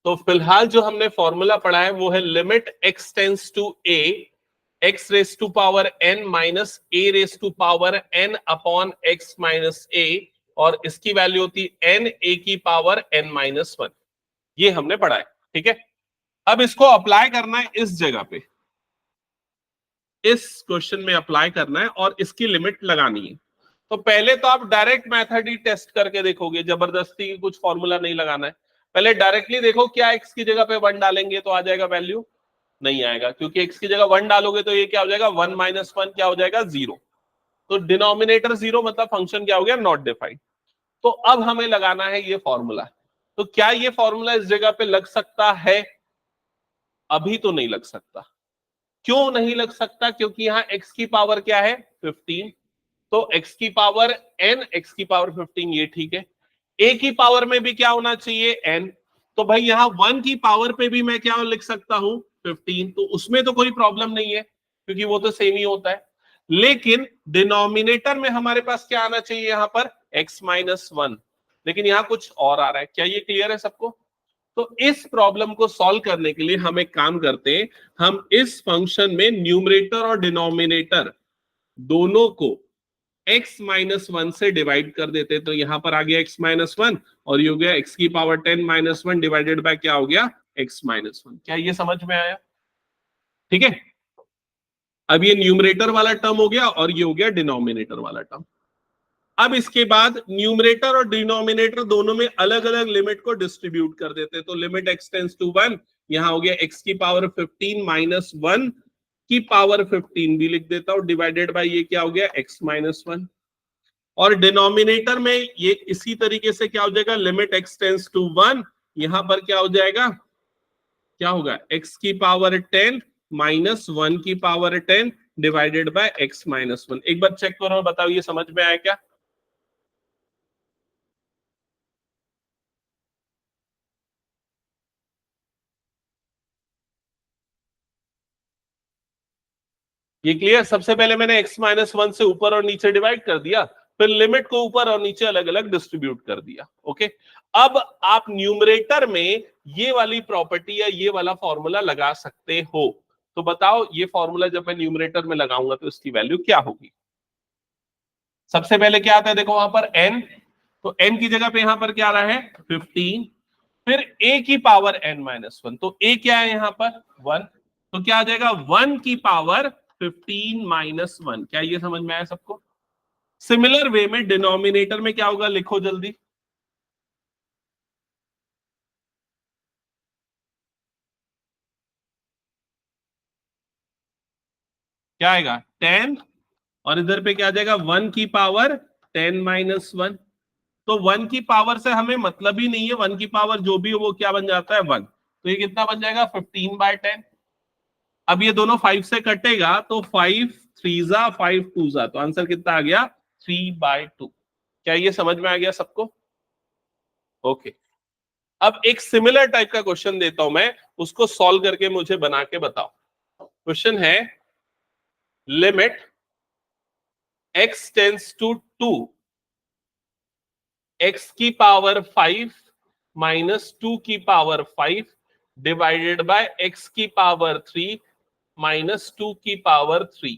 तो फिलहाल जो हमने फॉर्मूला पढ़ा है वो है limit x tends to a x raise to power n minus a raise to power n upon x minus a, और इसकी वैल्यू होती n a की पावर n माइनस 1। ये हमने पढ़ा है, ठीक है। अब इसको अप्लाई करना है इस जगह पे, इस क्वेश्चन में अप्लाई करना है और इसकी लिमिट लगानी है। तो पहले तो आप डायरेक्ट मेथड ही टेस्ट करके देखोगे, जबरदस्ती की कुछ फॉर्मूला नहीं लगाना है। पहले डायरेक्टली देखो, क्या x की जगह पे 1 डालेंगे तो आ जाएगा वैल्यू? नहीं आएगा, क्योंकि x की जगह 1 डालोगे तो ये क्या हो जाएगा, 1 माइनस 1 क्या हो जाएगा, 0। तो डिनोमिनेटर 0 मतलब फंक्शन क्या हो गया, नॉट डिफाइंड। तो अब हमें लगाना है ये फॉर्मूला। तो क्या ये फॉर्मूला इस जगह पे लग सकता है? अभी तो नहीं लग सकता। क्यों नहीं लग सकता? क्योंकि यहाँ x की पावर क्या है, 15। तो x की पावर n, x की पावर 15, ये ठीक है। a की पावर में भी क्या होना चाहिए, n। तो भाई यहाँ 1 की पावर पे भी मैं क्या लिख सकता हूं, 15। तो उसमें तो कोई प्रॉब्लम नहीं है, क्योंकि वो तो सेम ही होता है। लेकिन डिनोमिनेटर में हमारे पास क्या आना चाहिए, यहाँ पर x माइनस 1। लेकिन यहाँ कुछ और आ रहा है। क्या ये क्लियर है सबको? तो इस प्रॉब्लम को सॉल्व करने के लिए हम एक काम करते हैं, हम इस फंक्शन में न्यूमरेटर और डिनोमिनेटर दोनों को x माइनस 1 से डिवाइड कर देते। तो यहां पर आ गया x माइनस 1, और ये हो गया x की पावर 10 माइनस 1 डिवाइडेड बाय क्या हो गया, x माइनस 1। क्या ये समझ में आया? ठीक है। अब ये न्यूमरेटर वाला टर्म हो गया और ये हो गया डिनोमिनेटर वाला टर्म। अब इसके बाद न्यूमरेटर और डिनोमिनेटर दोनों में अलग अलग लिमिट को डिस्ट्रीब्यूट कर देते। तो लिमिट x टेंस टू 1, यहां हो गया x की पावर 15 माइनस 1 की पावर 15 भी लिख देता हूं, डिवाइडेड बाय ये क्या हो गया, x माइनस 1। और डिनोमिनेटर में ये इसी तरीके से क्या हो जाएगा, लिमिट x टेंस टू 1, यहां पर क्या हो जाएगा, क्या होगा, x की पावर 10 माइनस 1 की पावर 10 डिवाइडेड बाय x माइनस 1। एक बार चेक करो, बताओ ये समझ में आया क्या? ये क्लियर? सबसे पहले मैंने x माइनस 1 से ऊपर और नीचे डिवाइड कर दिया, फिर लिमिट को ऊपर और नीचे अलग अलग डिस्ट्रीब्यूट कर दिया। ओके। अब आप न्यूमरेटर में ये वाली प्रॉपर्टी या ये वाला फॉर्मूला लगा सकते हो। तो बताओ, ये फॉर्मूला जब मैं न्यूमरेटर में लगाऊंगा तो इसकी वैल्यू क्या होगी? सबसे पहले क्या आता है, देखो वहां पर n, तो n की जगह पे यहां पर क्या आ रहा है, 15। फिर a की पावर n माइनस 1, तो a क्या है यहां पर, 1। तो क्या आ जाएगा, 1 की पावर 15 माइनस 1। क्या ये समझ में आया सबको? सिमिलर वे में डिनोमिनेटर में क्या होगा, लिखो जल्दी। क्या आएगा, 10, और इधर पे क्या आ जाएगा, 1 की पावर 10 माइनस 1। तो 1 की पावर से हमें मतलब ही नहीं है, 1 की पावर जो भी हो वो क्या बन जाता है, 1। तो ये कितना बन जाएगा, 15/10। अब ये दोनों 5 से कटेगा, तो 5 3 5 2, तो आंसर कितना आ गया, 3/2। क्या ये समझ में आ गया सबको? ओके। अब एक सिमिलर टाइप का क्वेश्चन देता हूं मैं, उसको सॉल्व करके मुझे बना के बताओ। क्वेश्चन है, limit x tends to 2, x की पावर 5 माइनस 2 की पावर 5 डिवाइडेड बाय x की पावर 3 माइनस 2 की पावर 3।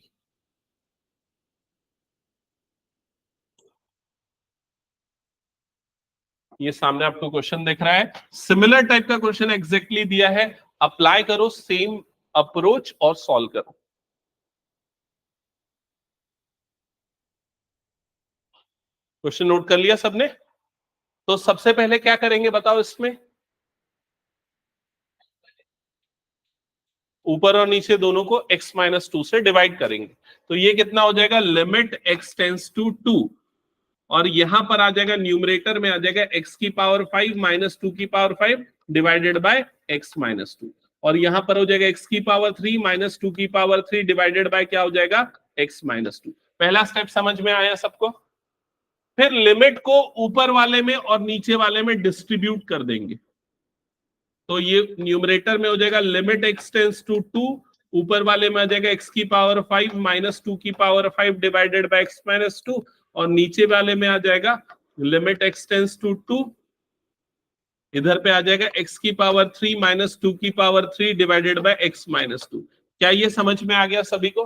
ये सामने आपको क्वेश्चन दिख रहा है, सिमिलर टाइप का क्वेश्चन एग्जैक्टली दिया है। अप्लाई करो सेम अप्रोच और सॉल्व करो। क्वेश्चन नोट कर लिया सबने? तो सबसे पहले क्या करेंगे बताओ, इसमें ऊपर और नीचे दोनों को x माइनस 2 से डिवाइड करेंगे। तो ये कितना हो जाएगा, लिमिट x टेंस टू 2, और यहां पर आ जाएगा न्यूमरेटर में आ जाएगा x की पावर 5 माइनस 2 की पावर 5 डिवाइडेड बाय x माइनस 2, और यहां पर हो जाएगा x की पावर 3 माइनस 2 की पावर 3 डिवाइडेड बाय क्या हो जाएगा, x माइनस 2। पहला स्टेप समझ में आया सबको? फिर लिमिट को ऊपर वाले में और नीचे वाले में डिस्ट्रीब्यूट कर देंगे। तो ये न्यूमरेटर में हो जाएगा लिमिट x टेंस टू 2, ऊपर वाले में आ जाएगा x की पावर 5 माइनस 2 की पावर 5 डिवाइडेड बाय x माइनस 2, और नीचे वाले में आ जाएगा लिमिट x टेंस टू 2 इधर पे आ जाएगा x की पावर 3 माइनस 2 की पावर 3 डिवाइडेड बाय x माइनस 2। क्या ये समझ में आ गया सभी को?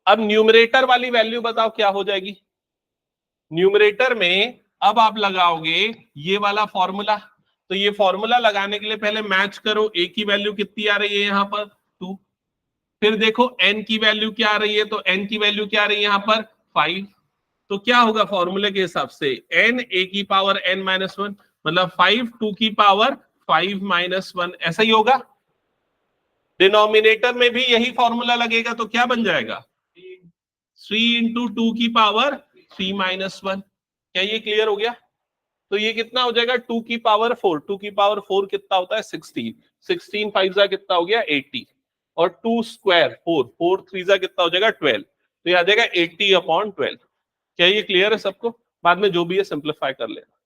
अब न्यूमरेटर वाली वैल्यू बताओ क्या हो जाएगी। न्यूमरेटर में अब आप लगाओगे ये वाला फॉर्मूला, तो ये फॉर्मूला लगाने के लिए पहले मैच करो, a की वैल्यू कितनी आ रही है यहाँ पर 2, फिर देखो n की वैल्यू क्या आ रही है, तो n की वैल्यू क्या आ रही है यहाँ पर 5। तो क्या होगा फॉर्मूले के हिसाब से n a की पावर n माइनस 1, मतलब 5 2 की पावर 5 माइनस 1, ऐसा ही होगा। डिनोमिनेटर में भी यही फॉर्मूला लगेगा, तो क्या बन जाएगा 3 इंटू 2 की पावर 3 माइनस 1। क्या ये क्लियर हो गया? तो ये कितना हो जाएगा 2 की पावर 4, 2 की पावर 4 कितना होता है 16, 16 5 जा कितना हो गया 80, और 2 स्क्वायर 4, 4 3 जा कितना हो जाएगा 12, तो ये आ जाएगा 80/12। क्या ये क्लियर है सबको? बाद में जो भी है सिंप्लीफाई कर लेना।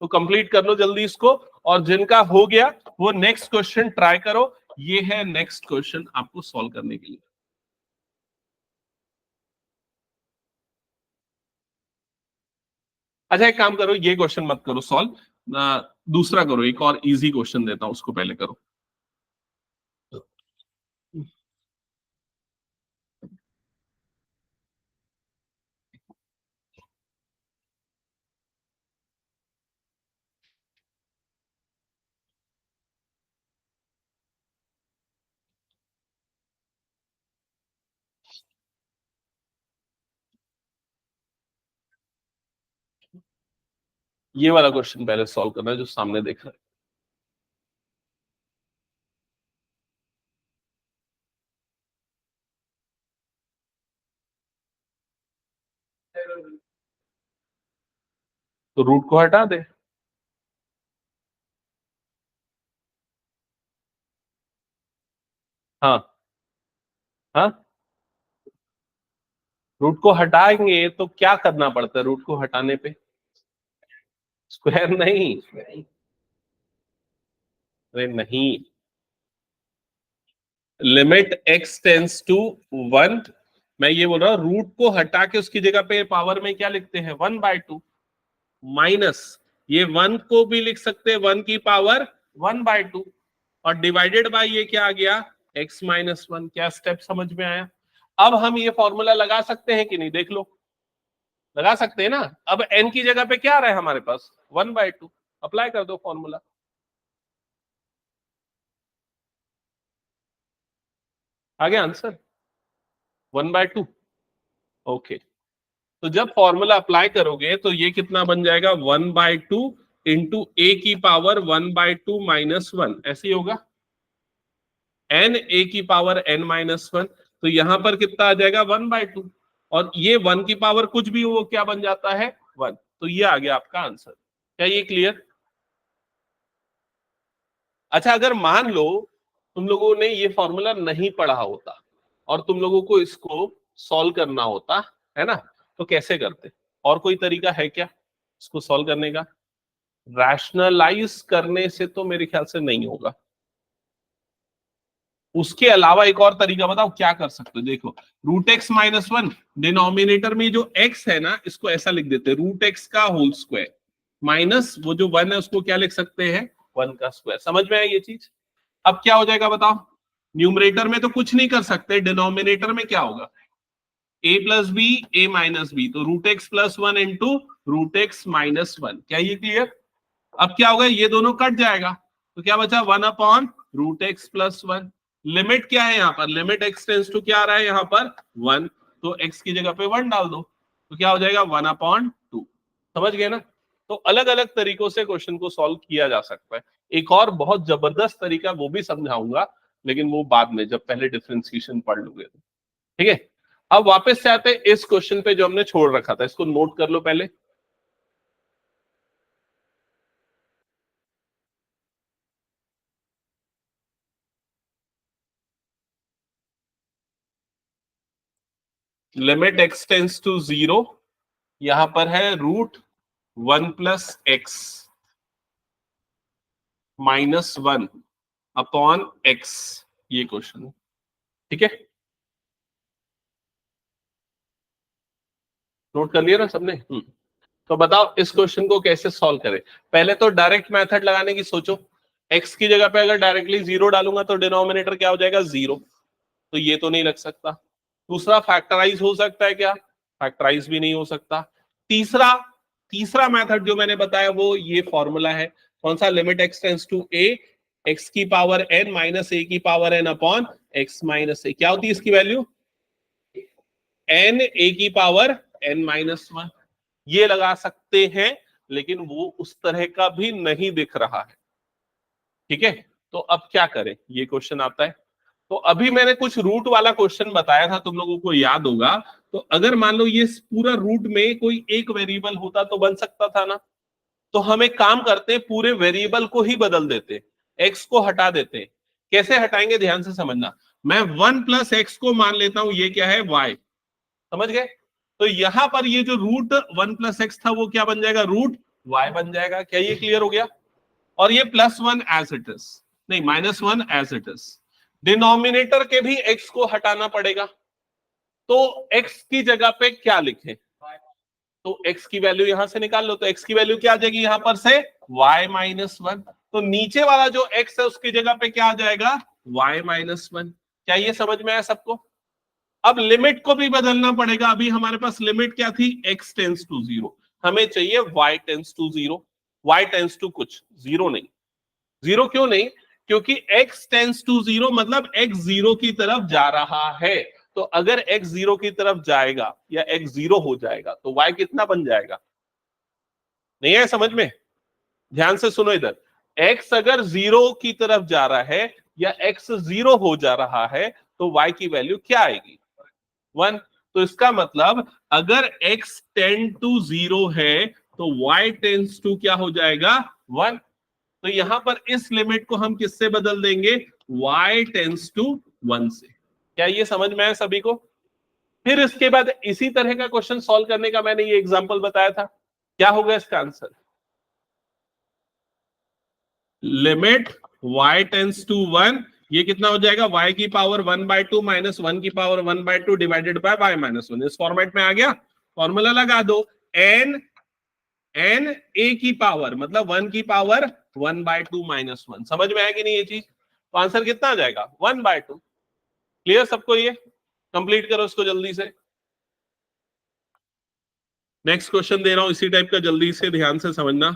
तो कंप्लीट कर लो जल्दी इसको, और जिनका हो गया वो नेक्स्ट क्वेश्चन ट्राई करो। ये है नेक्स्ट क्वेश्चन आपको सॉल्व करने के लिए। अच्छा एक काम करो, ये क्वेश्चन मत करो सॉल्व, दूसरा करो, एक और इजी क्वेश्चन देता हूं, उसको पहले करो। ये वाला क्वेश्चन पहले सॉल्व करना है जो सामने देख रहे हैं। तो रूट को हटा दे। हाँ हाँ, रूट को हटाएंगे तो क्या करना पड़ता है रूट को हटाने पे? स्क्वायर नहीं, अरे नहीं, लिमिट x टेंस टू 1। मैं ये बोल रहा हूँ रूट को हटा के उसकी जगह पे पावर में क्या लिखते हैं 1/2, माइनस ये 1 को भी लिख सकते हैं 1 की पावर 1/2, और डिवाइडेड बाय ये क्या आ गया x माइनस 1। क्या स्टेप समझ में आया? अब हम ये फॉर्मूला लगा सकते हैं कि नहीं, देख लो। लगा सकते हैं ना। अब n की जगह पे क्या आ रहा है हमारे पास 1/2, अप्लाई कर दो फॉर्मूला। आ गया आंसर 1/2। ओके, तो जब फॉर्मूला अप्लाई करोगे तो ये कितना बन जाएगा 1/2 इंटू ए की पावर 1/2 माइनस 1, ऐसे ही होगा। n a की पावर n माइनस 1, तो यहां पर कितना आ जाएगा 1/2, और ये 1 की पावर कुछ भी हो वो क्या बन जाता है 1। तो ये आ गया आपका आंसर। क्या ये क्लियर? अच्छा अगर मान लो तुम लोगों ने ये फॉर्मूला नहीं पढ़ा होता और तुम लोगों को इसको सॉल्व करना होता है ना, तो कैसे करते? और कोई तरीका है क्या इसको सॉल्व करने का? रैशनलाइज करने से तो मेरे ख्याल से नहीं होगा। उसके अलावा एक और तरीका बताओ क्या कर सकते हो। देखो √x-1, डिनोमिनेटर में जो x है ना इसको ऐसा लिख देते हैं √x का होल स्क्वायर, माइनस वो जो 1 है उसको क्या लिख सकते हैं 1 का स्क्वायर। समझ में आया ये चीज? अब क्या हो जाएगा बताओ? न्यूमरेटर में तो कुछ नहीं कर सकते, डिनोमिनेटर में क्या होगा a plus B a minus B, तो √x+1 इंटू √x-1। क्या ये क्लियर? अब क्या होगा ये दोनों कट जाएगा, तो क्या बचा 1/√x+1। लिमिट क्या है यहाँ पर, लिमिट x टेंस टू क्या आ रहा है यहाँ पर 1, तो x की जगह पे 1 डाल दो, तो क्या हो जाएगा 1/2। समझ गए ना? तो अलग अलग तरीकों से क्वेश्चन को सॉल्व किया जा सकता है। एक और बहुत जबरदस्त तरीका वो भी समझाऊंगा, लेकिन वो बाद में जब पहले डिफरेंशिएशन पढ़ लोगे तो। ठीक है, अब वापस से आते हैं इस क्वेश्चन पे जो हमने छोड़ रखा था, इसको नोट कर लो पहले। लिमिट x टेंस टू 0, यहां पर है √1+x -1/x, ये क्वेश्चन है। ठीक है, नोट कर लिया ना सबने? तो बताओ इस क्वेश्चन को कैसे सॉल्व करें। पहले तो डायरेक्ट मेथड लगाने की सोचो। x की जगह पे अगर डायरेक्टली 0 डालूंगा तो डिनोमिनेटर क्या हो जाएगा, 0। तो ये तो नहीं लग सकता। दूसरा, फैक्टराइज हो सकता है क्या, फैक्टराइज भी नहीं हो सकता। तीसरा तीसरा मेथड जो मैंने बताया वो ये फॉर्मूला है, कौन सा, limit x tends to a, x की पावर n माइनस a की power n upon x minus a, क्या होती है इसकी वैल्यू, n a की पावर n माइनस 1। ये लगा सकते हैं, लेकिन वो उस तरह का भी नहीं दिख रहा है। ठीक है, तो अब क्या करें, ये क्वेश्चन आता है। तो अभी मैंने कुछ रूट वाला क्वेश्चन बताया था, तुम लोगों को याद होगा। तो अगर मान लो ये पूरा रूट में कोई एक वेरिएबल होता तो बन सकता था ना। तो हम एक काम करते हैं, पूरे वेरिएबल को ही बदल देते, एक्स को हटा देते। कैसे हटाएंगे, ध्यान से समझना। मैं 1 + x को मान लेता हूं, ये क्या है, y। समझ गए। तो यहां पर ये जो रूट 1 + x था वो क्या बन जाएगा, रूट y बन जाएगा। क्या ये क्लियर हो गया। और ये +1 एज इट इज, नहीं -1 एज इट इज। डिनोमिनेटर के भी x को हटाना पड़ेगा। तो x की जगह पे क्या लिखे, तो x की वैल्यू यहां से निकाल लो। तो x की वैल्यू क्या आ जाएगी यहां पर से, y-1। तो नीचे वाला जो x है उसकी जगह पे क्या आ जाएगा, y-1। क्या ये समझ में आया सबको। अब लिमिट को भी बदलना पड़ेगा। अभी हमारे पास लिमिट क्या थी, x टेंड्स टू 0, हमें चाहिए y tends to 0। y tends to कुछ, 0 नहीं। 0 क्यों नहीं, क्योंकि x टेंड्स टू 0 मतलब x 0 की तरफ जा रहा है। तो अगर x 0 की तरफ जाएगा या x 0 हो जाएगा तो y कितना बन जाएगा, नहीं है समझ में। ध्यान से सुनो इधर, x अगर 0 की तरफ जा रहा है या x 0 हो जा रहा है तो y की वैल्यू क्या आएगी, 1। तो इसका मतलब अगर x टेंड टू 0 है तो y टेंड्स टू क्या हो जाएगा, 1। तो यहां पर इस लिमिट को हम किससे बदल देंगे, y टेंड्स टू 1 से। क्या ये समझ में आया सभी को। फिर इसके बाद इसी तरह का क्वेश्चन सॉल्व करने का मैंने ये एग्जांपल बताया था। क्या होगा इसका answer, limit y tends to 1, ये कितना हो जाएगा, y की पावर 1/2 माइनस 1 की पावर 1/2 डिवाइडेड बाय y-1। इस फॉर्मेट में आ गया। फॉर्मूला लगा दो, n a की पावर मतलब 1 की पावर 1/2 माइनस 1। समझ में आया कि नहीं ये चीज। तो आंसर कितना आ जाएगा, 1/2। क्लियर सबको, ये कंप्लीट करो इसको जल्दी से। नेक्स्ट क्वेश्चन दे रहा हूं इसी टाइप का, जल्दी से ध्यान से समझना।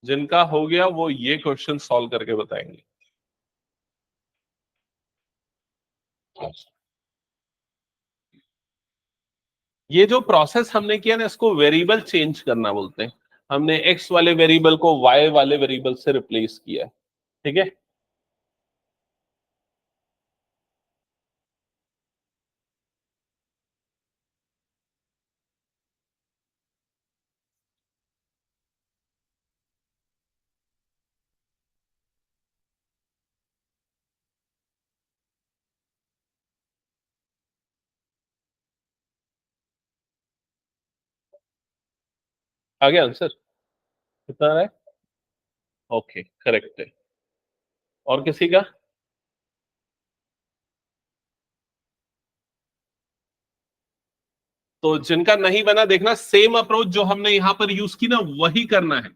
जिनका हो गया वो ये क्वेश्चन सॉल्व करके बताएंगे। ये जो प्रोसेस हमने किया ना इसको वेरिएबल चेंज करना बोलते हैं। हमने x वाले वेरिएबल को y वाले वेरिएबल से रिप्लेस किया है। ठीक है, आ गया आंसर, कितना आ रहा है, ओके करेक्ट है। और किसी का, तो जिनका नहीं बना देखना, सेम अप्रोच जो हमने यहां पर यूज की ना वही करना है।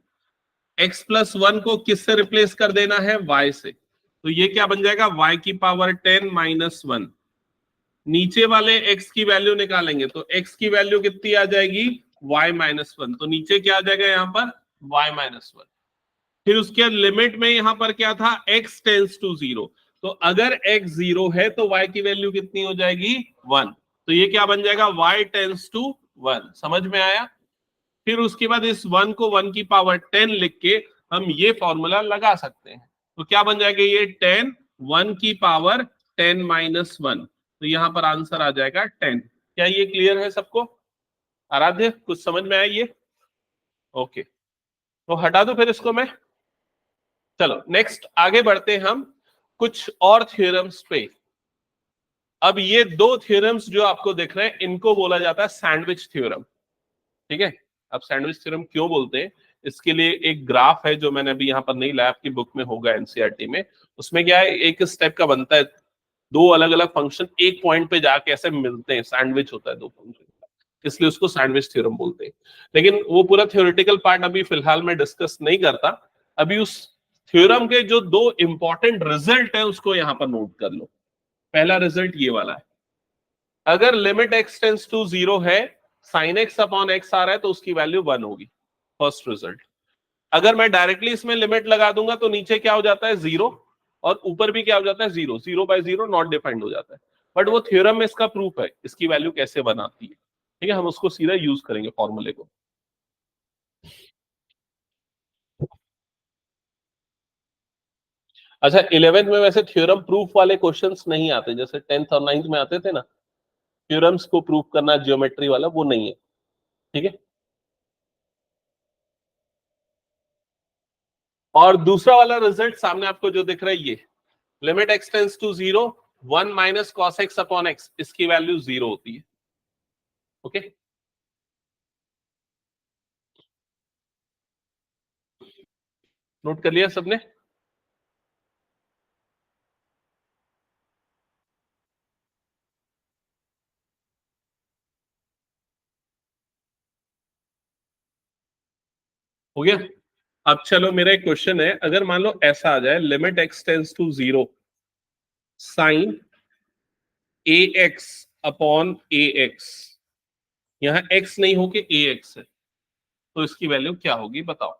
x+1 को किससे रिप्लेस कर देना है, y से। तो ये क्या बन जाएगा, y की पावर 10 माइनस 1। नीचे वाले x की वैल्यू निकालेंगे तो x की वैल्यू कितनी आ जाएगी, y-1। तो नीचे क्या आ जाएगा यहाँ पर, y-1। फिर उसके बाद लिमिट में यहां पर क्या था, x टेंड्स टू 0। तो अगर x 0 है तो y की वैल्यू कितनी हो जाएगी, 1। तो ये क्या बन जाएगा, y टेंड्स टू 1। समझ में आया। फिर उसके बाद इस 1 को 1 की पावर 10 लिख के हम ये फॉर्मूला लगा सकते हैं। तो क्या बन जाएगा, ये 10 1 की पावर 10-1। तो यहां पर आंसर आ जाएगा 10। क्या ये क्लियर है सबको, आराध्य कुछ समझ में आया ये, ओके। तो हटा दो फिर इसको मैं। चलो नेक्स्ट आगे बढ़ते हैं हम कुछ और थ्योरम्स पे। अब ये दो थ्योरम्स जो आपको दिख रहे हैं इनको बोला जाता है सैंडविच थ्योरम। ठीक है। अब सैंडविच थ्योरम क्यों बोलते हैं, इसके लिए एक ग्राफ है जो मैंने अभी यहाँ पर नहीं लाया, आपकी बुक में होगा एनसीईआरटी में। उसमें क्या है, एक स्टेप का बनता है, दो अलग अलग फंक्शन एक पॉइंट पे जाके ऐसे मिलते हैं, सैंडविच होता है दो फंक्शन, इसलिए उसको सैंडविच थ्योरम बोलते हैं। लेकिन वो पूरा थ्योरेटिकल पार्ट अभी फिलहाल मैं डिस्कस नहीं करता। अभी उस थ्योरम के जो दो इंपॉर्टेंट रिजल्ट है उसको यहां पर नोट कर लो। पहला रिजल्ट ये वाला है, अगर limit x tends to zero है, साइन एक्स अपॉन एक्स आ रहा है तो उसकी वैल्यू वन होगी, फर्स्ट रिजल्ट। अगर मैं डायरेक्टली इसमें लिमिट लगा दूंगा तो नीचे क्या हो जाता है, जीरो, और ऊपर भी क्या हो जाता है, zero, zero by zero not defined हो जाता है। बट वो थ्योरम में इसका प्रूफ है, इसकी वैल्यू कैसे बनाती है। ठीक है, हम उसको सीधा यूज करेंगे फॉर्मूले को। अच्छा, 11th में वैसे थ्योरम प्रूफ वाले क्वेश्चंस नहीं आते, जैसे 10th और 9th में आते थे ना, थ्योरम्स को प्रूफ करना ज्योमेट्री वाला, वो नहीं है। ठीक है। और दूसरा वाला रिजल्ट सामने आपको जो दिख रहा है, ये limit x tends to zero, one minus cos x upon x, इसकी वैल्यू जीरो होती है। ओके। नोट कर लिया सबने। हो गया। अब चलो, मेरा एक क्वेश्चन है, अगर मान लो ऐसा आ जाए, limit x tends to zero, sine A x upon a x, यहां एक्स नहीं होके ए एक्स है, तो इसकी वैल्यू क्या होगी बताओ।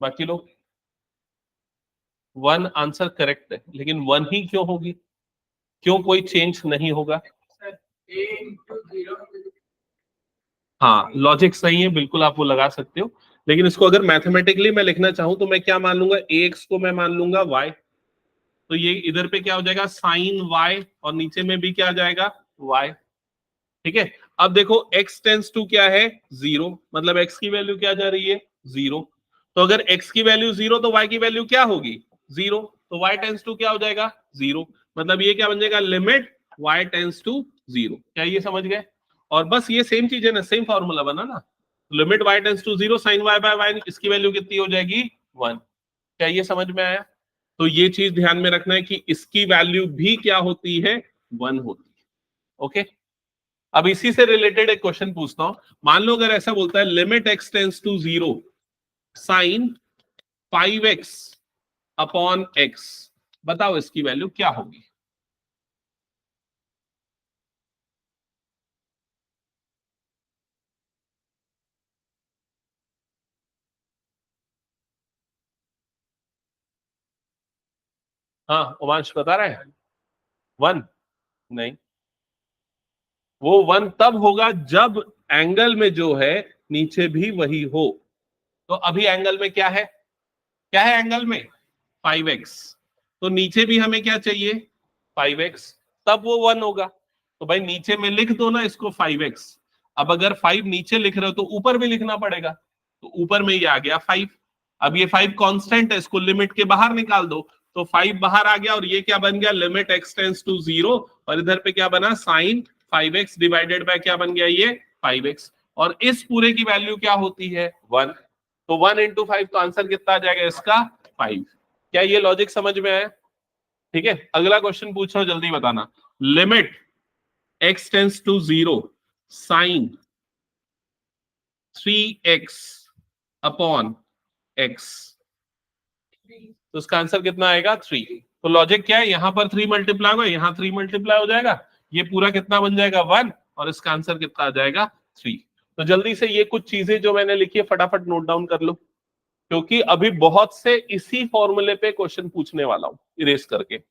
बाकी लोग, वन आंसर करेक्ट है, लेकिन वन ही क्यों होगी, क्यों कोई चेंज नहीं होगा। हाँ, लॉजिक सही है, बिल्कुल आप वो लगा सकते हो। लेकिन इसको अगर मैथमेटिकली मैं लिखना चाहूं तो मैं क्या मान लूंगा, ए एक्स को मैं मान लूंगा वाई, तो ये इधर पे क्या हो जाएगा, साइन वाई, और नीचे में भी क्या आ जाएगा, वाई। ठीक है। अब देखो x टेंस टू क्या है, जीरो, मतलब x की वैल्यू क्या जा रही है, जीरो। तो अगर x की वैल्यू जीरो तो y की वैल्यू क्या होगी, जीरो। तो y टेंस टू क्या हो जाएगा, जीरो। मतलब ये क्या बन जाएगा, limit y tends to zero. क्या ये समझ गए। और बस ये सेम चीज है ना, सेम फॉर्मूला बना ना, limit y tends to zero, sine y by y, इसकी वैल्यू कितनी हो जाएगी, वन। क्या ये समझ में आया। तो ये चीज ध्यान में रखना है कि इसकी वैल्यू भी क्या होती है, वन होती है। ओके। अब इसी से रिलेटेड एक क्वेश्चन पूछता हूं। मान लो अगर ऐसा बोलता है, limit x tends to zero, sine five X upon X, बताओ इसकी वैल्यू क्या होगी। हाँ, उमांश बता रहा है, वन। नहीं, वो वन तब होगा जब एंगल में जो है नीचे भी वही हो। तो अभी एंगल में क्या है, क्या है एंगल में, फाइव एक्स। तो नीचे भी हमें क्या चाहिए, फाइव एक्स, तब वो वन होगा। तो भाई नीचे में लिख दो ना इसको, फाइव एक्स। अब अगर फाइव नीचे लिख रहे हो तो ऊपर भी लिखना पड़ेगा, तो ऊपर में ये आ गया फाइव। अब ये फाइव कांस्टेंट है, इसको लिमिट के बाहर निकाल दो, तो फाइव बाहर आ गया, और ये क्या बन गया, limit x tends to zero, और इधर पे क्या बना, sine five x divided by क्या बन गया, ये फाइव एक्स। और इस पूरे की वैल्यू क्या होती है, वन। तो वन इंटू फाइव, तो आंसर कितना आ जाएगा इसका, फाइव। क्या ये लॉजिक समझ में आया। ठीक है, अगला क्वेश्चन पूछ रहा हूं, जल्दी बताना। Limit x tends to zero, sine three x upon x, तो इसका आंसर कितना आएगा, थ्री। तो लॉजिक क्या है, यहां पर थ्री मल्टीप्लाई होगा, यहां थ्री मल्टीप्लाई हो जाएगा, ये पूरा कितना बन जाएगा, वन, और इसका आंसर कितना आ जाएगा, थ्री। तो जल्दी से ये कुछ चीजें जो मैंने लिखी है फटाफट नोट डाउन कर लो, क्योंकि अभी बहुत से इसी फॉर्मूले पे क्वेश्चन पूछने वाला हूं इरेज करके।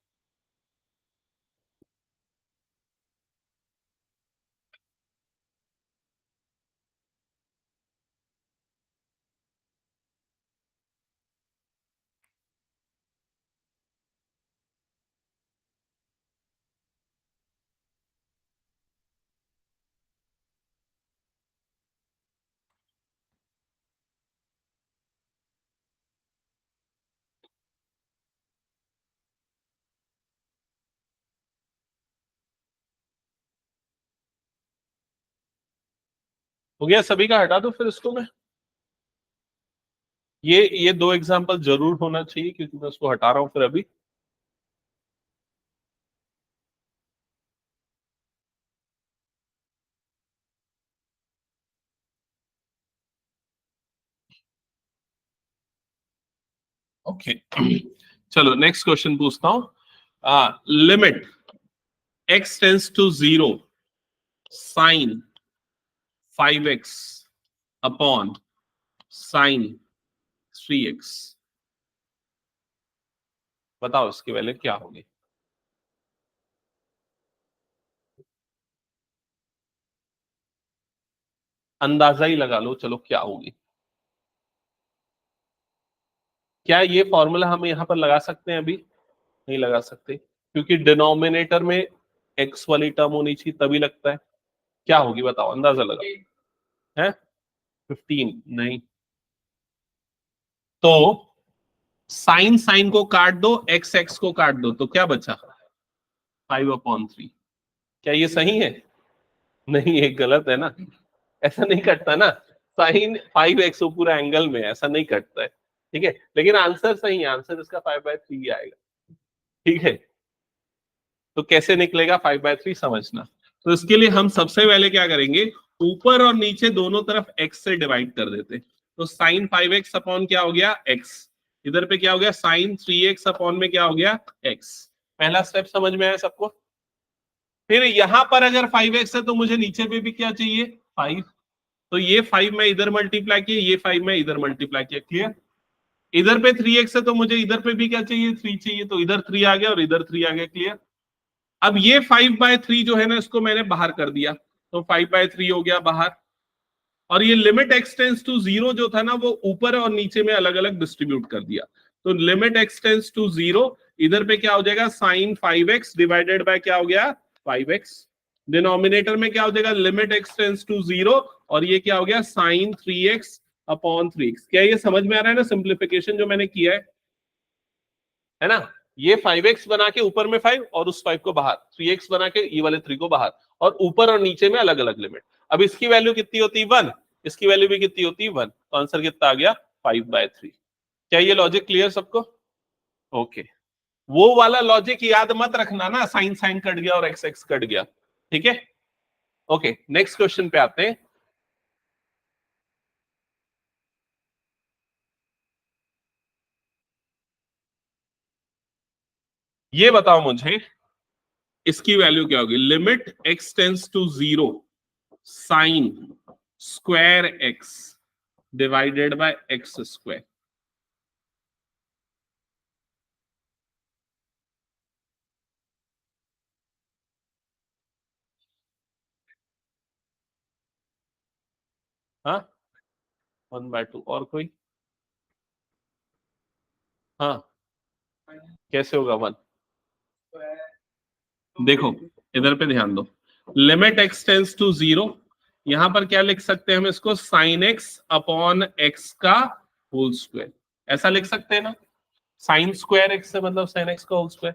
हो गया सभी का, हटा दो फिर इसको मैं। ये दो एग्जांपल जरूर होना चाहिए क्योंकि मैं उसको हटा रहा हूं फिर अभी। ओके चलो नेक्स्ट क्वेश्चन पूछता हूं। Limit x tends to 0 sine 5x upon sine 3x। बताओ इसकी वैल्यू क्या होगी। अंदाजा ही लगा लो चलो क्या होगी। क्या ये फॉर्मूला हम यहां पर लगा सकते हैं अभी? नहीं लगा सकते क्योंकि डिनोमिनेटर में एक्स वाली टर्म होनी चाहिए तभी लगता है। क्या होगी बताओ, अंदाजा लगा। है 15 नहीं। तो साइन साइन को काट दो, एक्स एक्स को काट दो, तो क्या बचा? 5/3। क्या ये सही है? नहीं, ये गलत है ना। ऐसा नहीं कटता ना। साइन 5x पूरा एंगल में है, ऐसा नहीं कटता है। ठीक है, लेकिन आंसर सही है, आंसर इसका 5/3 आएगा। ठीक है, तो कैसे निकलेगा 5/3 समझना। तो इसके लिए हम सबसे पहले क्या करेंगे, ऊपर और नीचे दोनों तरफ x से डिवाइड कर देते। तो साइन 5x अपॉन क्या हो गया x, इधर पे क्या हो गया साइन 3x अपॉन में क्या हो गया x। पहला स्टेप समझ में आया सबको? फिर यहां पर अगर 5x है तो मुझे नीचे पे भी क्या चाहिए 5। तो ये 5 में इधर मल्टीप्लाई किया, ये 5 में इधर मल्टीप्लाई किया, क्लियर। इधर पे 3x है तो मुझे इधर पे भी क्या चाहिए 3 चाहिए, तो इधर 3 आ गया और इधर 3 आ गया, क्लियर। अब ये 5/3 जो है ना इसको मैंने बाहर कर दिया, तो 5/3 हो गया बाहर। और ये लिमिट एक्स टेंस टू 0 जो था ना वो ऊपर और नीचे में अलग अलग डिस्ट्रीब्यूट कर दिया। तो लिमिट एक्स टेंस टू 0, इधर पे क्या हो जाएगा साइन 5x डिवाइडेड बाय क्या हो गया 5x। डिनोमिनेटर में क्या हो जाएगा लिमिट एक्स टेंस टू 0, और ये क्या हो गया साइन 3x अपॉन 3x। क्या ये समझ में आ रहा है ना सिंप्लीफिकेशन जो मैंने किया है ना। ये 5x बना के ऊपर में 5 और उस 5 को बाहर, 3x बना के ये वाले 3 को बाहर, और ऊपर और नीचे में अलग अलग लिमिट। अब इसकी वैल्यू कितनी होती है 1, इसकी वैल्यू भी कितनी होती है 1, तो आंसर कितना आ गया 5/3। क्या ये लॉजिक क्लियर सबको? ओके। वो वाला लॉजिक याद मत रखना ना, साइन साइन कट गया और एक्स एक्स कट गया। ठीक है, ओके नेक्स्ट क्वेश्चन पे आते हैं। ये बताओ मुझे इसकी वैल्यू क्या होगी, limit x tends to 0 sine square x divided by x square. हाँ 1/2 और कोई? हाँ कैसे होगा 1? देखो इधर पे ध्यान दो, लिमिट एक्स टेंस टू 0, यहां पर क्या लिख सकते हैं हम इसको साइन एक्स अपॉन एक्स का होल स्क्वायर, ऐसा लिख सकते हैं ना। साइन स्क्वायर एक्स से मतलब साइन एक्स का होल स्क्वायर।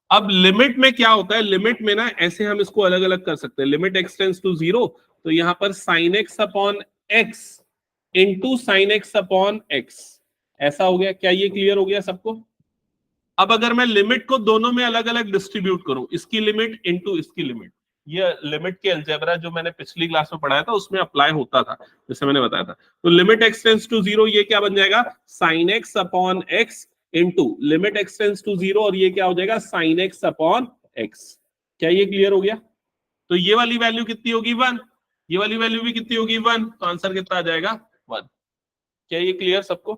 अब लिमिट में क्या होता है, लिमिट में ना ऐसे हम इसको अलग अलग कर सकते हैं, लिमिट एक्स टेंस टू 0, तो यहां पर sine x upon x into sine x upon x, ऐसा हो गया। क्या ये क्लियर हो गया सबको? अब अगर मैं लिमिट को दोनों में अलग अलग डिस्ट्रीब्यूट करूं, इसकी लिमिट इनटू इसकी लिमिट, ये लिमिट के अलजेब्रा जो मैंने पिछली क्लास में पढ़ाया था उसमें अप्लाई होता था, जैसे मैंने बताया था। तो लिमिट एक्स टेंस टू 0 ये क्या बन जाएगा sine x upon x into limit x tends to 0, और ये क्या हो जाएगा साइन एक्स अपॉन एक्स। क्या ये क्लियर हो गया? तो ये वाली वैल्यू कितनी होगी 1, ये वाली वैल्यू भी कितनी होगी 1, तो आंसर कितना आ जाएगा 1। क्या ये क्लियर सबको?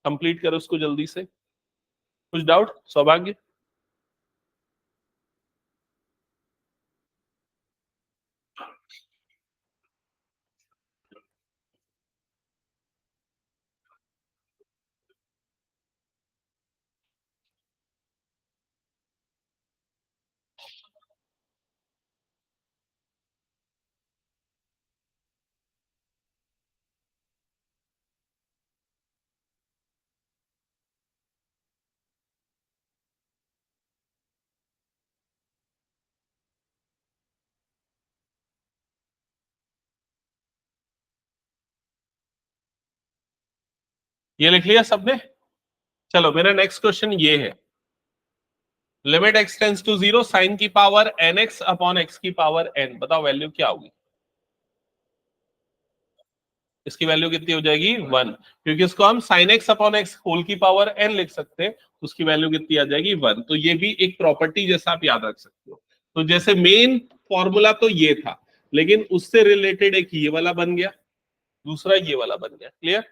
कंप्लीट करो उसको जल्दी से। कुछ डाउट सौभाग्य? ये लिख लिया सबने? चलो मेरा नेक्स्ट क्वेश्चन ये है, limit x tends to zero sine की power n x upon x की पावर एन, बताओ वैल्यू क्या होगी? इसकी वैल्यू कितनी हो जाएगी? 1, क्योंकि इसको हम sine x upon x whole की पावर एन लिख सकते हैं, तो उसकी वैल्यू कितनी आ जाएगी? 1। तो ये भी एक प्रॉपर्टी जैसा आप याद रख सकते हो। तो जैसे मेन फॉर्मूला तो ये था, लेकिन उससे रिलेटेड एक ये वाला बन गया, दूसरा ये वाला बन गया। क्लियर?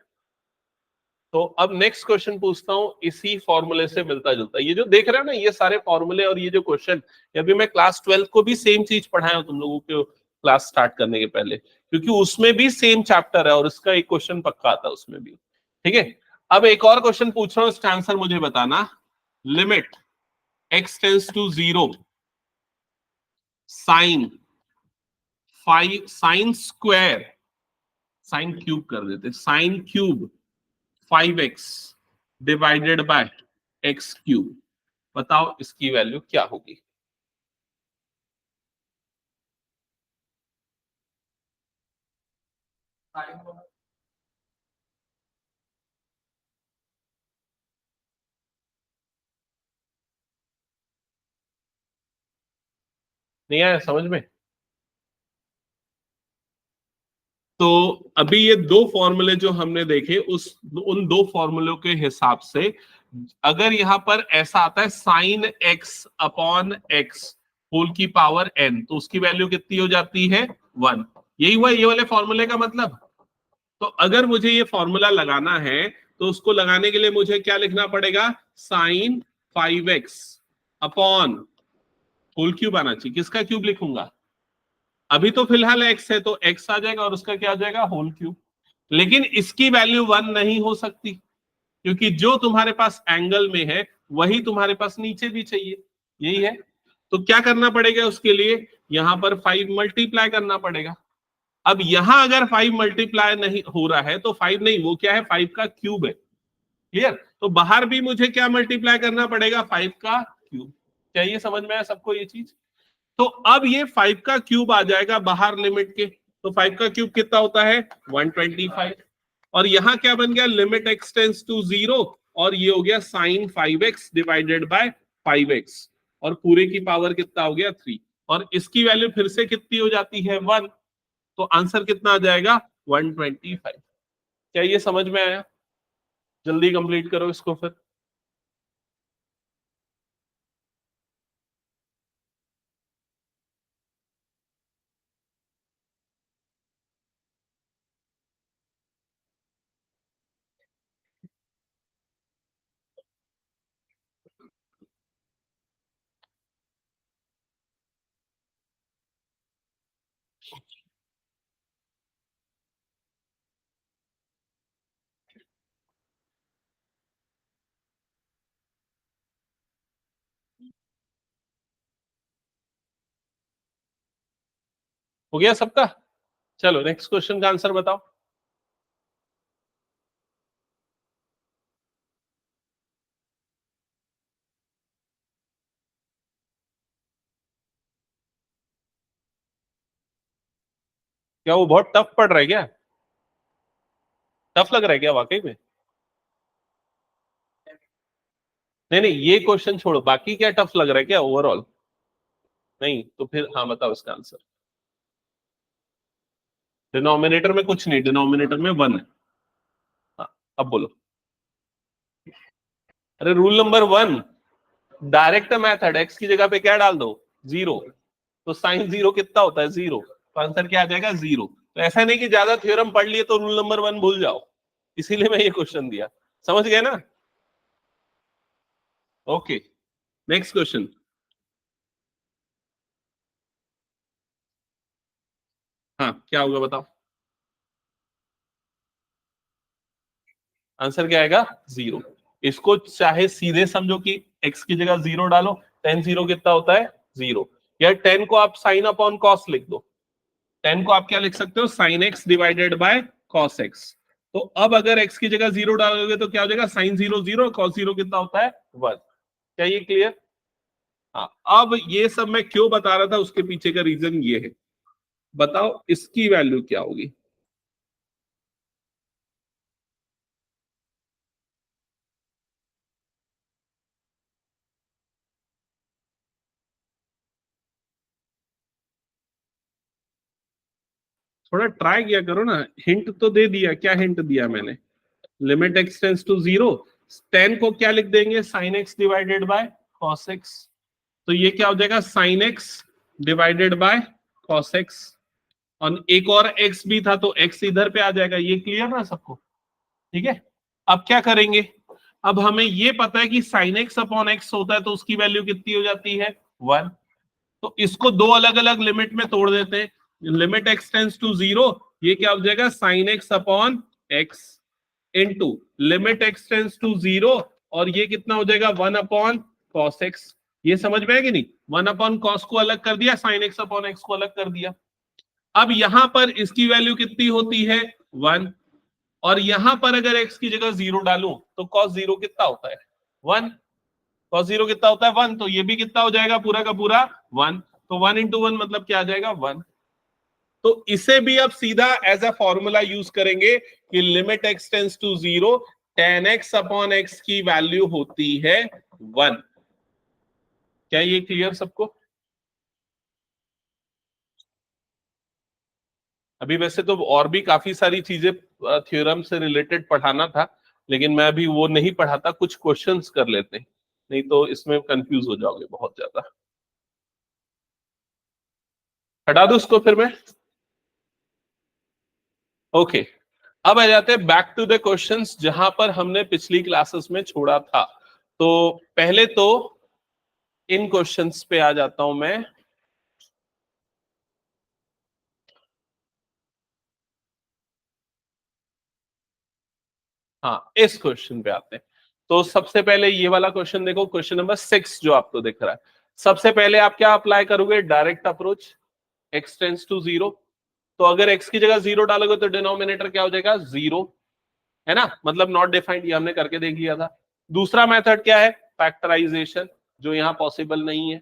तो अब नेक्स्ट क्वेश्चन पूछता हूं, इसी फॉर्मूले से मिलता जुलता। ये जो देख रहे हो ना, ये सारे फॉर्मूले और ये जो क्वेश्चन, अभी मैं क्लास 12 को भी सेम चीज पढ़ाया हूं तुम लोगों को क्लास स्टार्ट करने के पहले, क्योंकि उसमें भी सेम चैप्टर है और इसका एक क्वेश्चन पक्का आता है उसमें भी। ठीक है, अब एक और क्वेश्चन पूछ रहा हूं, इसका आंसर मुझे बताना। Limit x tends to zero sine sine square, sine cube कर देते, sine cube 5x divided by x cube, बताओ इसकी वैल्यू क्या होगी? नहीं आया समझ में? तो अभी ये दो फॉर्मूले जो हमने देखे, उस उन दो फॉर्मूलों के हिसाब से अगर यहां पर ऐसा आता है sine x upon x whole की पावर एन, तो उसकी वैल्यू कितनी हो जाती है? 1। यही हुआ ये वाले फॉर्मूले का मतलब। तो अगर मुझे ये फॉर्मूला लगाना है, तो उसको लगाने के लिए मुझे क्या लिखना पड़ेगा? Sign 5x upon whole cube आना चाहिए। किसका क्यूब लिखूंगा? अभी तो फिलहाल x है, तो x आ जाएगा और उसका क्या आ जाएगा? Whole cube. लेकिन इसकी वैल्यू 1 नहीं हो सकती, क्योंकि जो तुम्हारे पास एंगल में है वही तुम्हारे पास नीचे भी चाहिए, यही है। तो क्या करना पड़ेगा उसके लिए? यहां पर 5 मल्टीप्लाई करना पड़ेगा। अब यहां अगर 5 मल्टीप्लाई नहीं हो रहा है, तो 5 नहीं, वो क्या है? 5 का क्यूब है। क्लियर? तो बाहर भी मुझे क्या मल्टीप्लाई करना पड़ेगा? 5 का क्यूब। क्या ये समझ में आया सबको ये चीज? तो अब ये 5 का क्यूब आ जाएगा बाहर लिमिट के, तो 5 का क्यूब कितना होता है? 125। और यहां क्या बन गया? Limit x tends to zero, और ये हो गया sign 5x divided bye 5x, और पूरे की पावर कितना हो गया? 3। और इसकी वैल्यू फिर से कितनी हो जाती है? 1। तो आंसर कितना आ जाएगा? 125। क्या ये समझ में आया? जल्दी कंप्लीट करो इसको फिर। हो गया सबका? चलो नेक्स्ट क्वेश्चन का आंसर बताओ। क्या वो बहुत टफ पड़ रहा है क्या? टफ लग रहा है क्या वाकई में? नहीं नहीं, ये क्वेश्चन छोड़ो, बाकी क्या टफ लग रहा है क्या ओवरऑल? नहीं तो फिर हाँ बताओ इसका आंसर। डिनोमिनेटर में कुछ नहीं, डिनोमिनेटर में 1 है। हाँ, अब बोलो। अरे rule number 1, direct method, x की जगह पे क्या डाल दो? 0। तो साइन 0 कितना होता है? 0। तो आंसर क्या आ जाएगा? 0। तो ऐसा नहीं कि ज्यादा थ्योरम पढ़ लिए तो रूल नंबर 1 भूल जाओ, इसीलिए मैं ये क्वेश्चन दिया। समझ गए ना? Okay, next question. हाँ क्या होगा बताओ? आंसर क्या आएगा? 0। इसको चाहे सीधे समझो कि x की जगह 0 डालो, टेन 0 कितना होता है? 0। या 10 को आप साइन अपॉन कॉस लिख दो, 10 को आप क्या लिख सकते हो? Sine x divided by cos x. तो अब अगर x की जगह 0 डालोगे तो क्या हो जाएगा? साइन 0 0, कॉस 0 कितना होता है? 1। क्या ये क्लियर? हाँ, अब ये सब मैं क्यों बता रहा था, उसके पीछे का रीजन ये है। बताओ इसकी वैल्यू क्या होगी? थोड़ा ट्राई किया करो ना, हिंट तो दे दिया, क्या हिंट दिया मैंने? Limit x tends to 0, tan को क्या लिख देंगे? sin x divided by cos x। तो ये क्या हो जाएगा? sin x divided by cos x। और एक और x भी था तो x इधर पे आ जाएगा। ये क्लियर ना सबको? ठीक है, अब क्या करेंगे? अब हमें ये पता है कि sin x अपॉन x होता है तो उसकी वैल्यू कितनी हो जाती है? 1। तो इसको दो अलग अलग लिमिट में तोड़ देते हैं। लिमिट x टेंस टू 0, ये क्या हो जाएगा? sin x upon x into limit x tends to 0, और ये कितना हो जाएगा? 1 अपॉन cos x। ये समझ में है कि नहीं? 1 अपॉन cos को अलग कर दिया, sin x अपॉन x को अलग कर दिया। अब यहां पर इसकी वैल्यू कितनी होती है? 1। और यहां पर अगर x की जगह 0 डालूं तो cos 0 कितना होता है? 1। cos 0 कितना होता है? 1। तो ये भी कितना हो जाएगा? पूरा का पूरा 1। तो 1 इंटू 1 मतलब क्या आ जाएगा? 1। तो इसे भी अब सीधा एज अ फॉर्मूला यूज करेंगे कि limit x tends to 0, tan x upon x की वैल्यू होती है 1। क्या ये क्लियर सबको? अभी वैसे तो और भी काफी सारी चीजें थ्योरम से रिलेटेड पढ़ाना था, लेकिन मैं अभी वो नहीं पढ़ाता, कुछ क्वेश्चंस कर लेते हैं, नहीं तो इसमें कंफ्यूज हो जाओगे बहुत ज्यादा। हटा दो उसको फिर मैं। ओके, अब आ जाते हैं बैक टू द क्वेश्चंस जहां पर हमने पिछली क्लासेस में छोड़ा था। तो पहले तो इन क्वेश्चंस पे आ जाता हूं मैं। हाँ, इस क्वेश्चन पे आते हैं। तो सबसे पहले ये वाला क्वेश्चन देखो, क्वेश्चन नंबर 6 जो आपको दिख रहा है। सबसे पहले आप क्या अप्लाई करोगे? Direct approach, x tends to 0। तो अगर x की जगह 0 डालोगे तो डिनोमिनेटर क्या हो जाएगा? 0, है ना? मतलब नॉट डिफाइंड, ये हमने करके देख लिया था। दूसरा मेथड क्या है? फैक्टराइजेशन, जो यहाँ पॉसिबल नहीं है।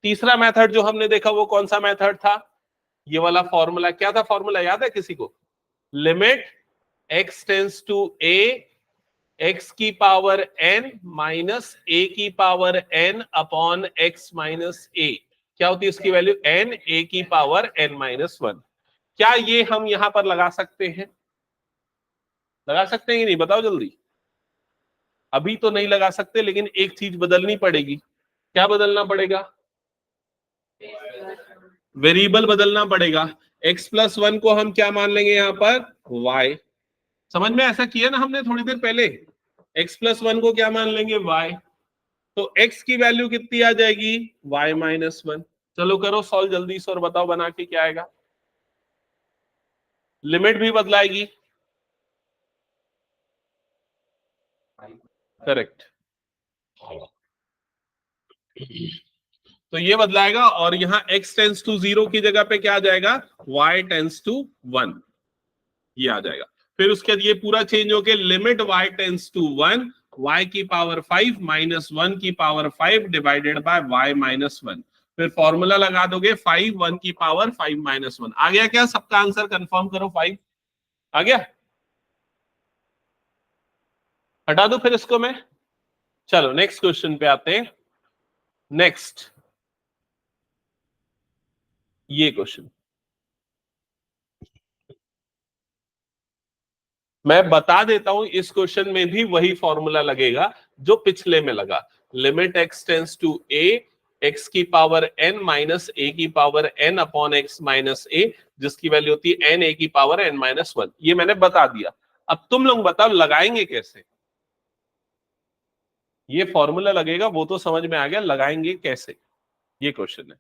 तीसरा मेथड जो हमने देखा वो कौन सा मेथड था? ये वाला फॉर्मूला। क्या था फॉर्मूला, याद है किसी को? Limit x tends to a, x की पावर n माइनस a की power n upon x minus a। क्या होती है इसकी वैल्यू? n a की पावर n माइनस 1। क्या ये हम यहां पर लगा सकते हैं? लगा सकते हैं कि नहीं? बताओ जल्दी। अभी तो नहीं लगा सकते, लेकिन एक चीज बदलनी पड़ेगी। क्या बदलना पड़ेगा? वेरिएबल बदलना पड़ेगा। x प्लस 1 को हम क्या मान लेंगे यहां पर? y। समझ में? ऐसा किया ना हमने थोड़ी देर पहले। x प्लस 1 को क्या मान लेंगे? y। तो x की वैल्यू कितनी आ जाएगी? y minus 1। चलो करो सॉल्व जल्दी से और बताओ बना के क्या आएगा। लिमिट भी बदलाएगी। करेक्ट। तो ये बदलाएगा और यहाँ x टेंस टू 0 की जगह पे क्या आ जाएगा? y टेंस टू 1, ये आ जाएगा। फिर उसके बाद ये पूरा चेंज होके limit y tends to 1, y की पावर 5 माइनस 1 की power 5 divided by y minus 1। फिर फॉर्मूला लगा दोगे 5 1 की पावर 5 माइनस 1। आ गया क्या? सबका आंसर कंफर्म करो। 5 आ गया? हटा दो फिर इसको मैं। चलो नेक्स्ट क्वेश्चन पे आते हैं। नेक्स्ट ये क्वेश्चन मैं बता देता हूं, इस क्वेश्चन में भी वही फॉर्मूला लगेगा जो पिछले में लगा। Limit x tends to a, x की पावर n माइनस a की power n upon x minus a, जिसकी वैल्यू होती है n a की पावर n माइनस 1। ये मैंने बता दिया। अब तुम लोग बताओ लगाएंगे कैसे? ये फॉर्मूला लगेगा वो तो समझ में आ गया, लगाएंगे कैसे? ये क्वेश्चन है।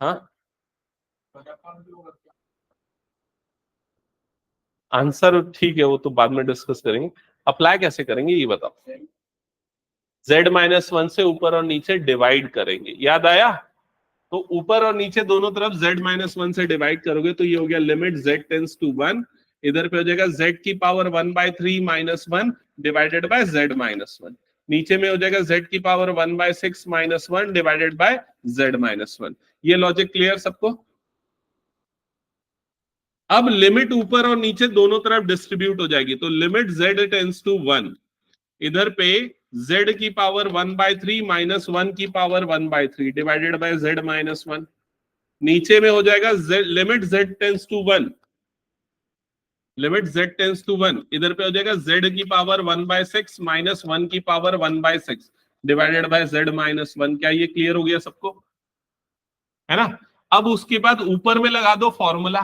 हाँ, आंसर ठीक है, वो तो बाद में डिस्कस करेंगे। अप्लाई कैसे करेंगे ये बताओ। z माइनस 1 से ऊपर और नीचे डिवाइड करेंगे, याद आया? तो ऊपर और नीचे दोनों तरफ z माइनस 1 से डिवाइड करोगे तो ये हो गया लिमिट z टेंस टू 1। इधर पे हो जाएगा z की power 1/3 minus 1 divided by z minus 1। नीचे में हो जाएगा z की power 1/6 minus 1 divided by z minus 1। ये लॉजिक क्लियर सबको? अब लिमिट ऊपर और नीचे दोनों तरफ डिस्ट्रीब्यूट हो जाएगी, तो लिमिट z टेंस टू 1, इधर पे z की पावर 1/3 माइनस 1 की power 1/3 divided by z minus 1। नीचे में हो जाएगा limit z tends to 1, limit z tends to 1, इधर पे हो जाएगा z की पावर 1/6 माइनस 1 की power 1/6 divided by z minus 1। क्या ये क्लियर हो गया सबको, है ना? अब उसके बाद ऊपर में लगा दो फॉर्मूला,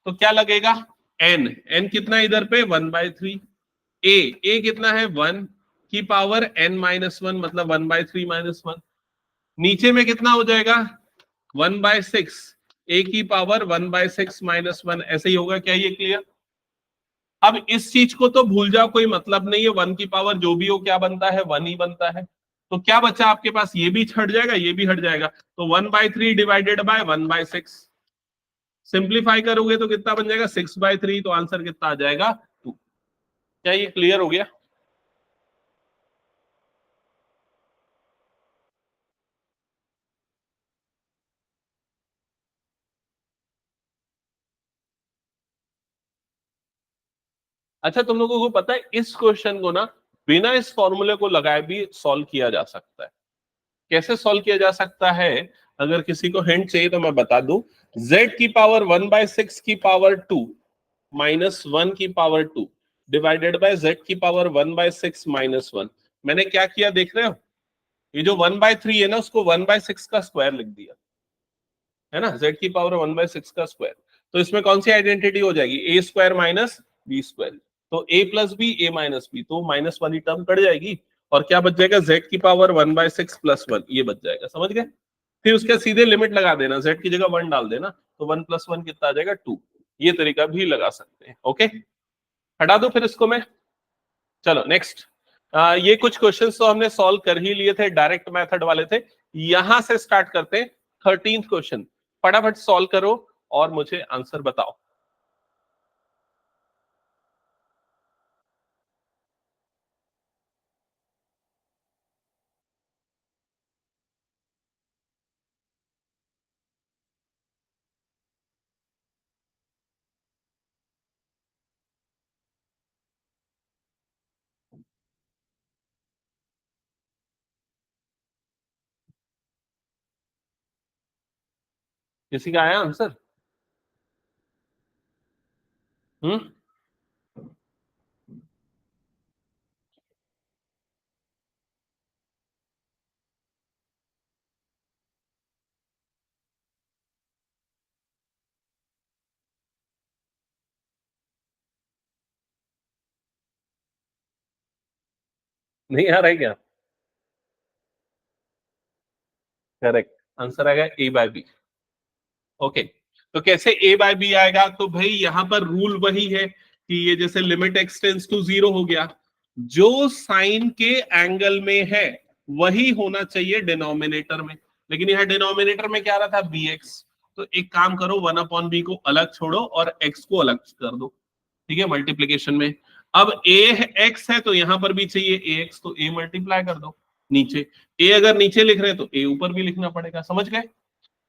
तो क्या लगेगा, n, n कितना इधर पे 1/3, a कितना है 1 की पावर n माइनस 1 मतलब 1/3 माइनस 1, नीचे में कितना हो जाएगा 1/6, a की पावर 1/6 माइनस 1, ऐसे ही होगा। क्या ये क्लियर? अब इस चीज को तो भूल जाओ, कोई मतलब नहीं है, 1 की पावर जो भी हो क्या बनता है 1 ही बनता है। तो क्या बचा आपके पास, ये भी हट जाएगा, ये भी हट जाएगा, तो 1/3 डिवाइडेड बाय 1/6, सिंप्लीफाई करोगे तो कितना बन जाएगा 6/3, तो आंसर कितना आ जाएगा 2। क्या ये क्लियर हो गया? अच्छा, तुम लोगों को पता है इस क्वेश्चन को ना बिना इस फॉर्मूले को लगाए भी सॉल्व किया जा सकता है। कैसे सॉल्व किया जा सकता है, अगर किसी को हिंट चाहिए तो मैं बता दूं। z की पावर 1/6 की पावर 2 माइनस 1 की पावर 2 डिवाइडेड बाय z की पावर 1/6 माइनस 1। मैंने क्या किया देख रहे हो, ये जो 1/3 है ना उसको 1/6 का स्क्वायर लिख दिया, है ना, z की पावर 1/6 का स्क्वायर। तो इसमें कौन सी आइडेंटिटी हो जाएगी, A square minus B square, तो a plus B A minus B, तो माइनस वाली टर्म कट जाएगी और क्या बच जाएगा z की पावर 1/6 प्लस 1, ये बच जाएगा। समझ गए? फिर उसके सीधे लिमिट लगा देना, z की जगह 1 डाल देना, तो 1 प्लस 1 कितना आ जाएगा 2। ये तरीका भी लगा सकते हैं। ओके, हटा दो फिर इसको मैं। चलो नेक्स्ट, ये कुछ क्वेश्चंस तो हमने सॉल्व कर ही लिए थे, डायरेक्ट मेथड वाले थे। यहां से स्टार्ट करते हैं 13th क्वेश्चन, फटाफट सॉल्व करो और मुझे आंसर बताओ। किसी का आया आंसर? हम्म, नहीं आ रहा है क्या? करेक्ट आंसर आएगा ए बाय बी। ओके, तो कैसे ए बाय बी आएगा, तो भाई यहां पर रूल वही है कि ये जैसे लिमिट एक्स टेंस टू 0 हो गया, जो साइन के एंगल में है वही होना चाहिए डिनोमिनेटर में। लेकिन यहां डिनोमिनेटर में क्या आ रहा था बी एक्स, तो एक काम करो 1/b को अलग छोड़ो और x को अलग कर दो, ठीक है, मल्टीप्लीकेशन में। अब a x है तो यहां पर भी चाहिए ax, तो a मल्टीप्लाई कर दो नीचे। a अगर नीचे लिख रहे हैं तो a ऊपर भी लिखना पड़ेगा। समझ गए?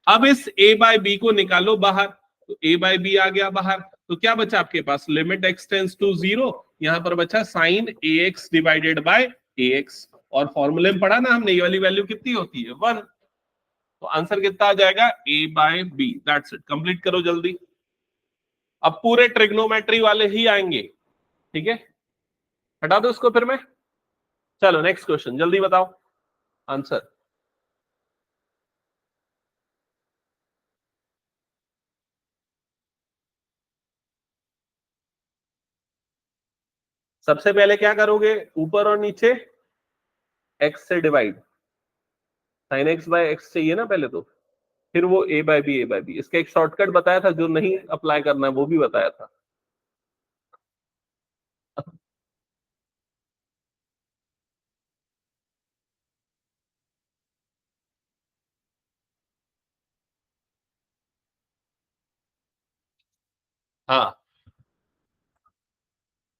अब इस a बाय बी को निकालो बाहर, तो a बाय बी आ गया बाहर, तो क्या बचा आपके पास, लिमिट x टेंस टू 0, यहां पर बचा sine ax divided by ax, और फॉर्मूले में पढ़ा ना हमने ये वाली वैल्यू कितनी होती है 1, तो आंसर कितना आ जाएगा a by B. That's it, complete करो जल्दी। अब पूरे ट्रिग्नोमेट्री वाले ही आएंगे, ठीक है, हटा दो इसको फिर मैं। चलो नेक्स्ट क्वेश्चन जल्दी बताओ आंसर। सबसे पहले क्या करोगे, ऊपर और नीचे x से divide, sine X by X चाहिए ना पहले तो, फिर वो A by B, A by B. इसका एक शॉर्टकट बताया था, जो नहीं अप्लाई करना है वो भी बताया था। हाँ,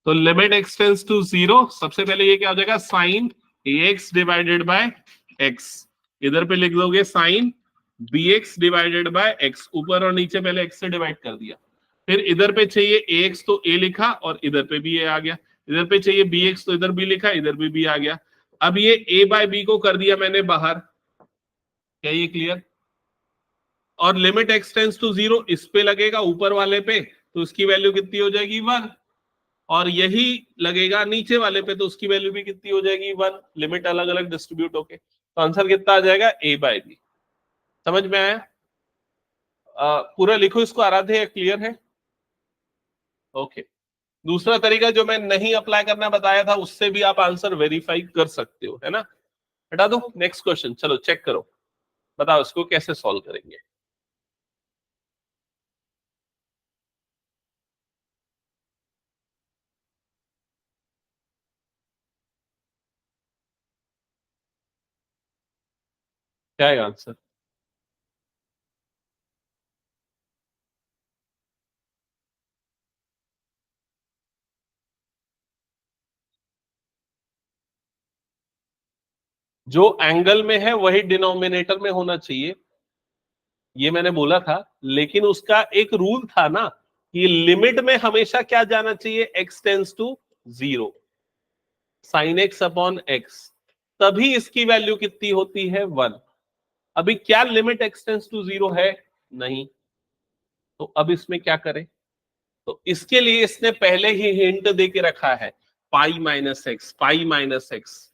तो लिमिट एक्स टेंस टू 0, सबसे पहले ये क्या हो जाएगा sine A X divided by X, इधर पे लिख दोगे sine B X divided by X, ऊपर और नीचे पहले एक्स से डिवाइड कर दिया। फिर इधर पे चाहिए ए एक्स तो ए लिखा और इधर पे भी ए आ गया, इधर पे चाहिए बी एक्स तो इधर भी लिखा, इधर भी बी आ गया। अब ये ए बाय बी को कर दिया मैंने बाहर। क्या ये क्लियर? और लिमिट एक्स टेंस टू 0 इस पे लगेगा ऊपर वाले पे, तो उसकी वैल्यू कितनी हो जाएगी 1, और यही लगेगा नीचे वाले पे, तो उसकी वैल्यू भी कितनी हो जाएगी 1, लिमिट अलग अलग डिस्ट्रीब्यूट होके। तो आंसर कितना आ जाएगा a/b। समझ में आया? पूरा लिखो इसको, आराध्य क्लियर है? ओके। दूसरा तरीका जो मैं नहीं अप्लाई करना बताया था, उससे भी आप आंसर वेरीफाई कर सकते हो, है ना? हटा दो, नेक्स्ट क्वेश्चन, चलो चेक करो, बताओ इसको कैसे सॉल्व करेंगे। क्या है आंसर? जो एंगल में है वही डिनोमिनेटर में होना चाहिए, ये मैंने बोला था, लेकिन उसका एक रूल था ना कि लिमिट में हमेशा क्या जाना चाहिए, X tends to 0, sine x upon X, तभी इसकी वैल्यू कितनी होती है 1। अभी क्या लिमिट एक्स टेंस टू 0 है? नहीं। तो अब इसमें क्या करें? तो इसके लिए इसने पहले ही हिंट दे के रखा है, pi minus x, pi minus x.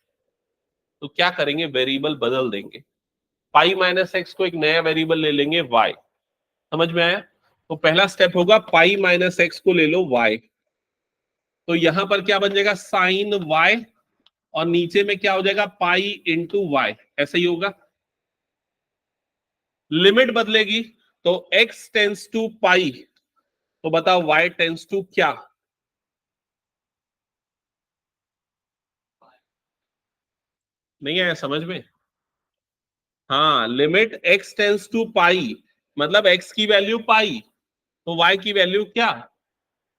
तो क्या करेंगे, वेरिएबल बदल देंगे, पाई माइनस एक्स को एक नया वेरिएबल ले लेंगे वाई। समझ में आया? तो पहला स्टेप होगा, पाई माइनस एक्स को ले लो वाई, तो यहां पर क्या बन जाएगा, साइन वाई, और नीचे में क्या हो जाएगा, पाई इंटू वाई, ऐसा ही होगा। लिमिट बदलेगी, तो x टेंस टू पाई, तो बताओ y टेंस टू क्या? नहीं आया समझ में? हाँ, लिमिट x टेंस टू पाई, मतलब x की वैल्यू पाई, तो y की वैल्यू क्या,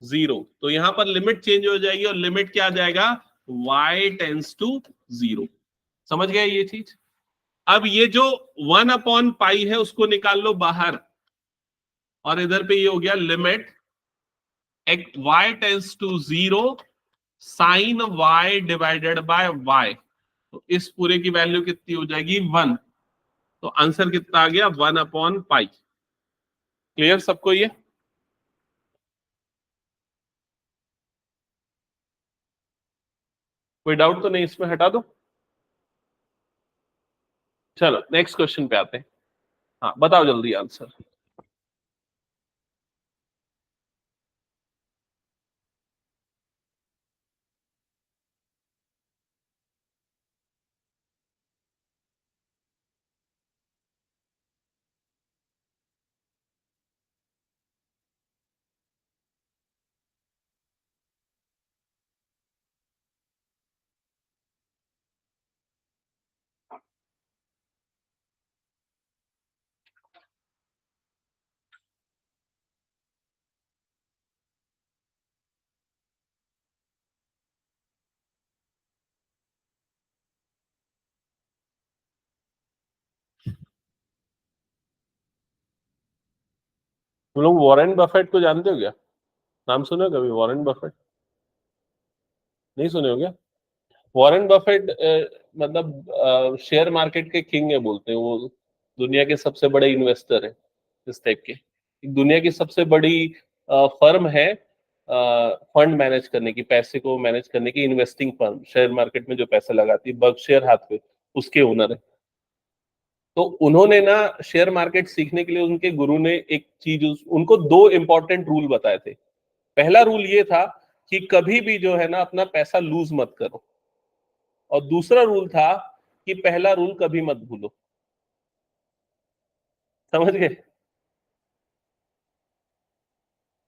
0। तो यहां पर लिमिट चेंज हो जाएगी, और लिमिट क्या आ जाएगा, y टेंस टू 0। समझ गए ये चीज? अब ये जो 1/पाई है उसको निकाल लो बाहर, और इधर पे ये हो गया limit y tends to 0 sine y divided by y, तो इस पूरे की वैल्यू कितनी हो जाएगी 1। तो आंसर कितना आ गया, 1/पाई। क्लियर सबको ये? कोई डाउट तो नहीं इसमें, हटा दो। चलो नेक्स्ट क्वेश्चन पे आते हैं। हाँ बताओ जल्दी आंसर। तुम लोग वॉरेन बफेट को जानते हो क्या? नाम सुने हो कभी वॉरेन बफेट? नहीं सुने हो क्या? वॉरेन बफेट मतलब शेयर मार्केट के किंग है बोलते हैं वो, दुनिया के सबसे बड़े इन्वेस्टर है इस टाइप के। एक दुनिया की सबसे बड़ी फर्म है फंड मैनेज करने की, पैसे को मैनेज करने की, इन्वेस्टिंग फर्म, शेयर मार्केट में जो पैसा लगाती है, बर्कशायर हाथवे, उसके ओनर है। तो उन्होंने ना शेयर मार्केट सीखने के लिए उनके गुरु ने एक चीज उनको दो इंपॉर्टेंट रूल बताए थे। पहला रूल ये था कि कभी भी जो है ना अपना पैसा लूज मत करो, और दूसरा रूल था कि पहला रूल कभी मत भूलो। समझ गए?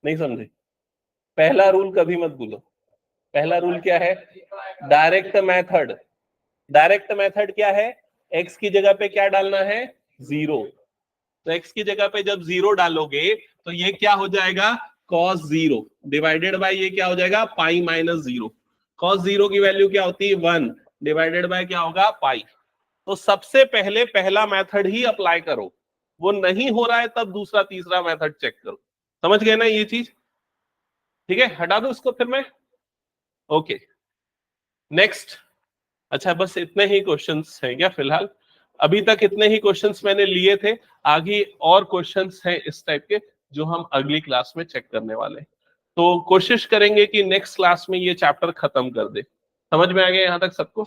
नहीं समझे? पहला रूल कभी मत भूलो। पहला रूल क्या है, डायरेक्ट मेथड। डायरेक्ट मेथड क्या है, एक्स की जगह पे क्या डालना है, 0। तो एक्स की जगह पे जब 0 डालोगे तो ये क्या हो जाएगा, cos 0 डिवाइडेड बाय ये क्या हो जाएगा, पाई माइनस 0। cos 0 की वैल्यू क्या होती है, 1 डिवाइडेड बाय क्या होगा, पाई। तो सबसे पहले पहला मेथड ही अप्लाई करो, वो नहीं हो रहा है तब दूसरा तीसरा मेथड चेक करो। समझ गए ना ये चीज? ठीक है, हटा दो इसको फिर मैं। Okay next. अच्छा बस इतने ही क्वेश्चंस हैं क्या फिलहाल? अभी तक इतने ही क्वेश्चंस मैंने लिए थे, आगे और क्वेश्चंस हैं इस टाइप के जो हम अगली क्लास में चेक करने वाले हैं। तो कोशिश करेंगे कि नेक्स्ट क्लास में ये चैप्टर खत्म कर दे। समझ में आ गया यहाँ तक सबको?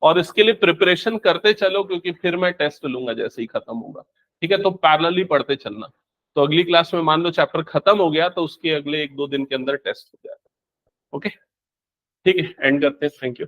और इसके लिए प्रिपरेशन करते चलो, क्योंकि फिर मैं टेस्ट लूंगा जैसे ही खत्म होगा। ठीक है, तो पैरेलली पढ़ते चलना। तो अगली क्लास में मान लो चैप्टर खत्म हो गया तो उसके अगले 1-2 दिन के अंदर टेस्ट हो जाएगा। ओके, ठीक है, एंड करते हैं। Thank you.